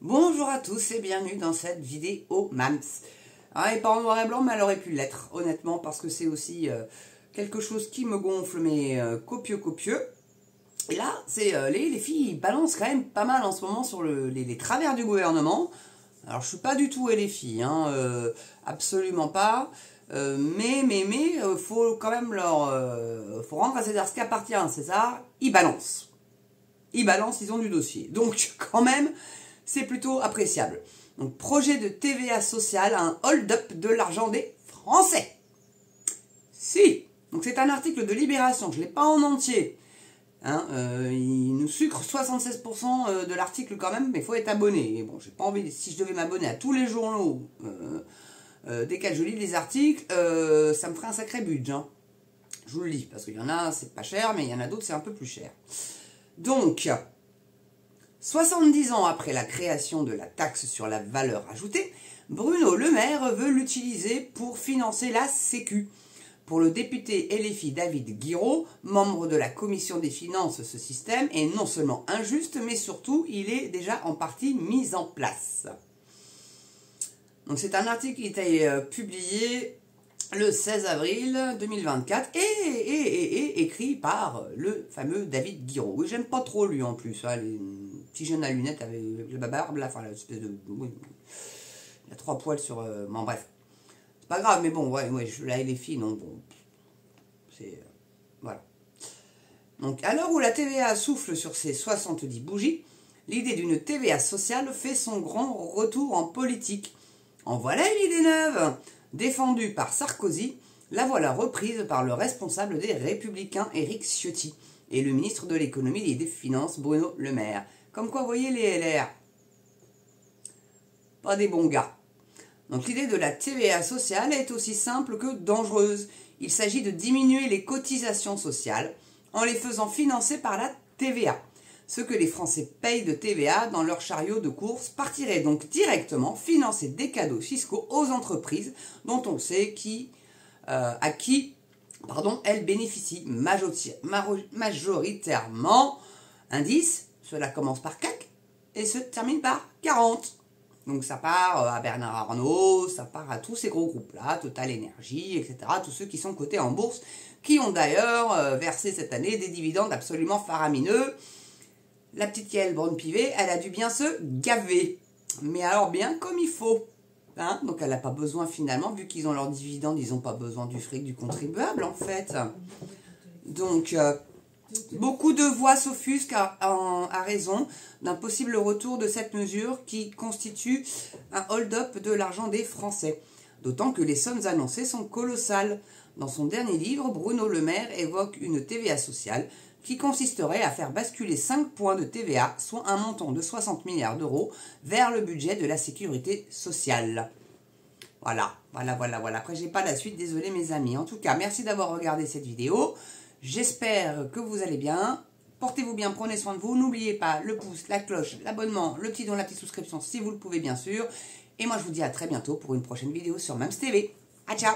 Bonjour à tous et bienvenue dans cette vidéo MAMS. Alors, elle n'est pas en noir et blanc, mais elle aurait pu l'être, honnêtement, parce que c'est aussi quelque chose qui me gonfle, mais copieux. Et là, c'est les filles balancent quand même pas mal en ce moment sur les travers du gouvernement. Alors, je suis pas du tout LFI, hein, absolument pas. Mais faut quand même faut rendre à César ce qui appartient à César. Ils balancent, ils ont du dossier. Donc, quand même, c'est plutôt appréciable. Donc, projet de TVA sociale, un hold-up de l'argent des Français. Si. Donc, c'est un article de Libération. Je ne l'ai pas en entier. Hein, il nous sucre 76% de l'article quand même, mais il faut être abonné. Et bon, j'ai pas envie, si je devais m'abonner à tous les journaux desquels je lis les articles, ça me ferait un sacré budget. Hein. Je vous le dis, parce qu'il y en a, c'est pas cher, mais il y en a d'autres, c'est un peu plus cher. Donc, 70 ans après la création de la taxe sur la valeur ajoutée, Bruno Le Maire veut l'utiliser pour financer la Sécu. Pour le député LFI David Guiraud, membre de la commission des finances, ce système est non seulement injuste, mais surtout, il est déjà en partie mis en place. Donc c'est un article qui a été publié le 16 avril 2024 et écrit par le fameux David Guiraud. Oui, j'aime pas trop lui en plus, hein, les petits jeunes à lunettes avec la barbe, là, enfin l'espèce de... Oui, il a 3 poils sur... bon bref. C'est pas grave, mais bon, ouais, là, les filles, non, bon, c'est... voilà. Donc, à l'heure où la TVA souffle sur ses 70 bougies, l'idée d'une TVA sociale fait son grand retour en politique. En voilà une idée neuve. Défendue par Sarkozy, la voilà reprise par le responsable des Républicains, Éric Ciotti, et le ministre de l'économie et des finances, Bruno Le Maire. Comme quoi, vous voyez, les LR, pas des bons gars. Donc l'idée de la TVA sociale est aussi simple que dangereuse. Il s'agit de diminuer les cotisations sociales en les faisant financer par la TVA. Ce que les Français payent de TVA dans leur chariot de course partirait donc directement financer des cadeaux fiscaux aux entreprises dont on sait à qui elles bénéficient majoritairement. Indice, cela commence par CAC et se termine par 40. Donc ça part à Bernard Arnault, ça part à tous ces gros groupes-là, Total Énergie, etc. Tous ceux qui sont cotés en bourse, qui ont d'ailleurs versé cette année des dividendes absolument faramineux. La petite Yael Braun-Pivet, elle a dû bien se gaver. Mais alors bien comme il faut. Hein, donc elle n'a pas besoin finalement, vu qu'ils ont leurs dividendes, ils n'ont pas besoin du fric du contribuable en fait. Donc... beaucoup de voix s'offusquent à raison d'un possible retour de cette mesure qui constitue un hold-up de l'argent des Français. D'autant que les sommes annoncées sont colossales. Dans son dernier livre, Bruno Le Maire évoque une TVA sociale qui consisterait à faire basculer 5 points de TVA, soit un montant de 60 milliards d'euros, vers le budget de la sécurité sociale. Voilà. Après, j'ai pas la suite, désolé mes amis. En tout cas, merci d'avoir regardé cette vidéo. J'espère que vous allez bien. Portez-vous bien, prenez soin de vous. N'oubliez pas le pouce, la cloche, l'abonnement, le petit don, la petite souscription si vous le pouvez bien sûr. Et moi je vous dis à très bientôt pour une prochaine vidéo sur MAMS TV. À ciao!